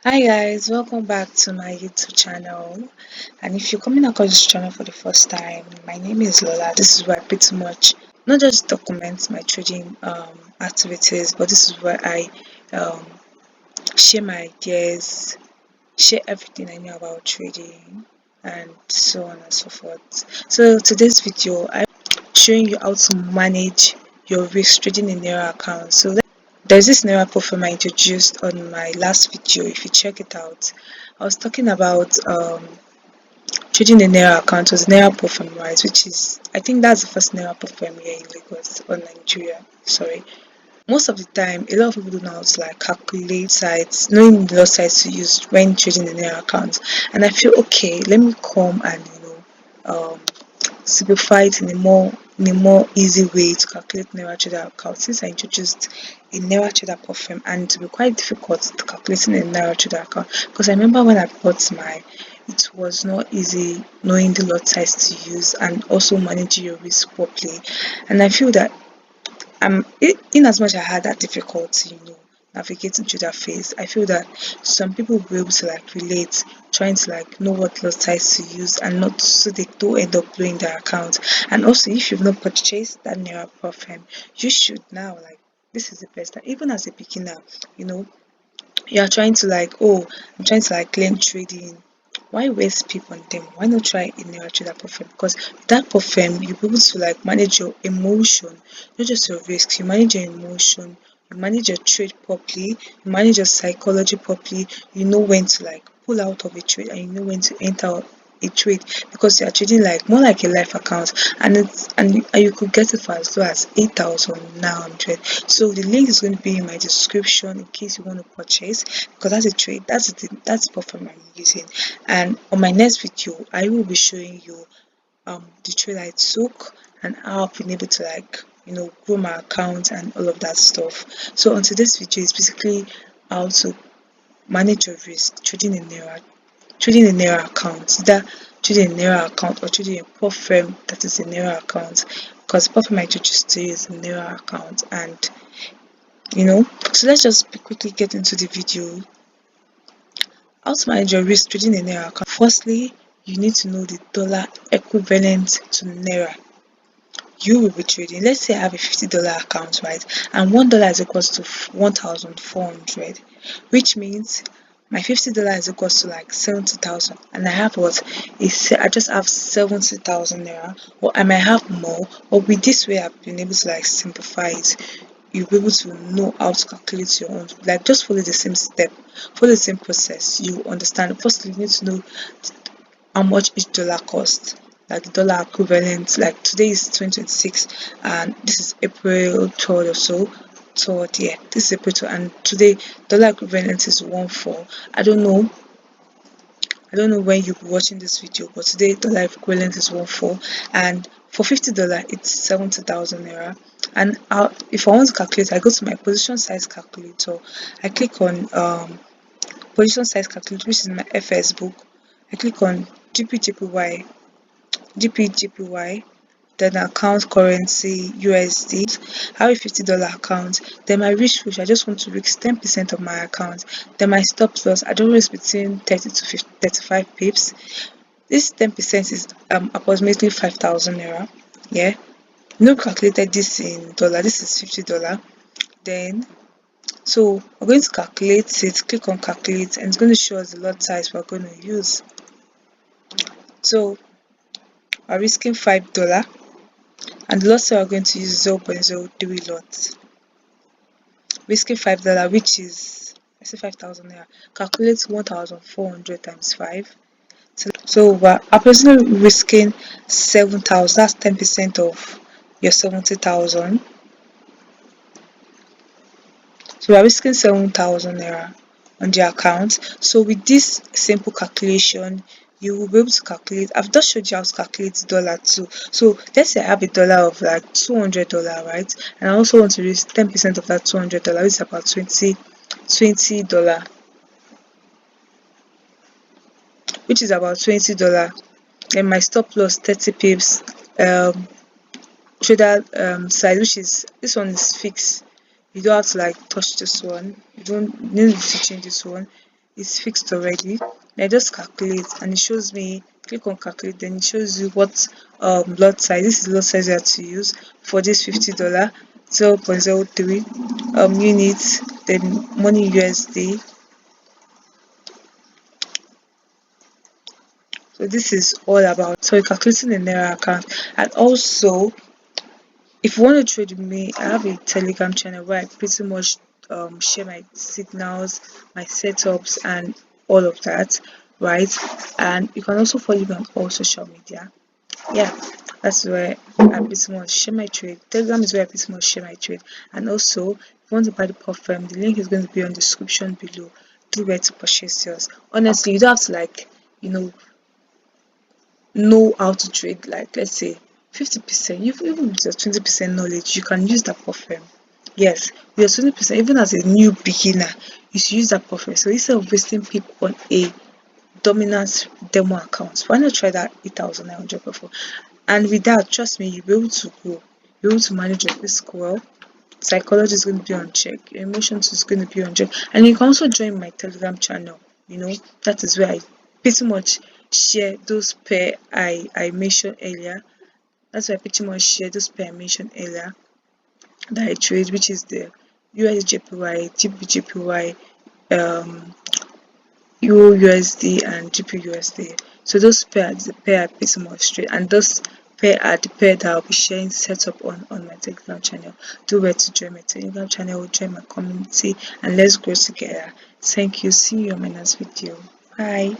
Hi guys, welcome back to my YouTube channel. And if you're coming across this channel for the first time, my name is Lola. This is where I pretty much not just document my trading activities, but this is where I um, share my ideas, share everything I know about trading, and so on and so forth. So today's video, I'm showing you how to manage your risk trading in Naira account. There's this Naira profile I introduced on my last video. If you check it out, I was talking about trading a Naira account was Naira profile, right? Which is, I think that's the first Naira profile here in Lagos or Nigeria. Sorry. Most of the time, a lot of people don't know how to like calculate sites, knowing the lot sites to use when trading the Naira account. And I feel okay, let me come and simplify it in a more easy way to calculate Naira trader account since I introduced a Naira trader platform and it will be quite difficult to calculating a Naira trader account because I remember when I bought mine it was not easy knowing the lot size to use and also managing your risk properly, and I feel that in as much I had that difficulty, navigating through that phase, I feel that some people will be able to like relate, trying to like know what lot size to use and not so they don't end up blowing their account. And also, if you've not purchased that Naira perfume, you should now like this is the best time. Even as a beginner, you know, you are trying to like, oh, I'm trying to like learn trading. Why waste people on them? Why not try a Naira trader perfume? Because with that perfume, you'll be able to like manage your emotion, not just your risks. You manage your emotion, you manage your trade properly, you manage your psychology properly. You know when to like pull out of a trade and you know when to enter a trade because you are trading like more like a life account, and you could get it for as low as 8,900. So the link is going to be in my description in case you want to purchase, because that's a trade, that's the platform I'm using. And on my next video I will be showing you the trade I took and how I've been able to like grow my account and all of that stuff. So on today's video is basically how to manage your risk trading a Naira account, either trading a Naira account or trading a prop firm that is a Naira account, because prop firm I introduced to you is a Naira account. And so let's just quickly get into the video. How to manage your risk trading a Naira account. Firstly, you need to know the dollar equivalent to Naira you will be trading. Let's say I have a $50 account, right? And $1 is equals to 1,400, which means my $50 is equals to like 70,000, and I have what is I just have 70,000 naira, or I might have more. Or with this way, I've been able to like simplify it. You'll be able to know how to calculate your own. Like just follow the same step, follow the same process. You understand. First, you need to know how much each dollar costs, like the dollar equivalent. Like today is 2026 and this is April 3rd or so. Third, yeah, this is April 3rd, and today dollar equivalent is 1 4. I don't know when you'll be watching this video, but today dollar equivalent is 1 4, and for $50 it's 70,000 naira. And if I want to calculate, I go to my position size calculator. I click on position size calculator, which is my FS book. I click on GPGPY, GPGPY, then account currency USD. I have a $50 account. Then my risk which I just want to risk 10% of my account. Then my stop loss, I don't risk between 30 to 50, 35 pips. This 10% is approximately 5,000 naira. Yeah. No calculated this in dollar. This is $50. Then so we're going to calculate it. Click on calculate, and it's going to show us the lot size we're going to use. So we're risking $5, and the lot size we're going to use 0.03 lots. Risking $5, which is, I say 5,000 naira. Calculate 1,400 times 5. So we're approximately risking 7,000. That's 10% of your 70,000. So we're risking 7,000 naira on the account. So with this simple calculation, you will be able to calculate. I've just showed you how to calculate dollar too. So let's say I have a dollar of like $200, right? And I also want to risk 10% of that $200, which is about $20, which is about $20. Then my stop loss 30 pips. Trader size, which is this one is fixed. You don't have to like touch this one. You don't need to change this one. is fixed already. I just calculate and it shows me, click on calculate, then it shows you what lot size. This is lot size you have to use for this $50, 0.03 units, then money USD. So this is all about, so you're calculating the Naira account. And also, if you want to trade with me, I have a Telegram channel where I pretty much share my signals, my setups, and all of that, right? And you can also follow me on all social media. Yeah, that's where I pretty much share my trade. Telegram is where I pretty much share my trade. And also, if you want to buy the perfume, the link is going to be on the description below. Do where to purchase yours. Honestly, you don't have to like, you know how to trade, like let's say 50%, even with your 20% knowledge you can use that perfume. Yes, with your 20%, even as a new beginner, you should use that perfume. So instead of wasting people on a dominant demo account, why not try that 8,900 perfume? And with that, trust me, you'll be able to grow, you'll be able to manage your risk well. Psychology is going to be on check, your emotions is going to be on check, and you can also join my Telegram channel. That is where I pretty much share those pair I mentioned earlier. That's why I pretty much share those pair I mentioned earlier that I trade, which is the USJPY, GBJPY, um UUSD and GPUSD. So those pair are the pair I pretty much trade, and those pair are the pair that I'll be sharing setup on my Telegram channel. Do well to join my Telegram channel, join my community, and let's grow together. Thank you. See you on my next video. Bye.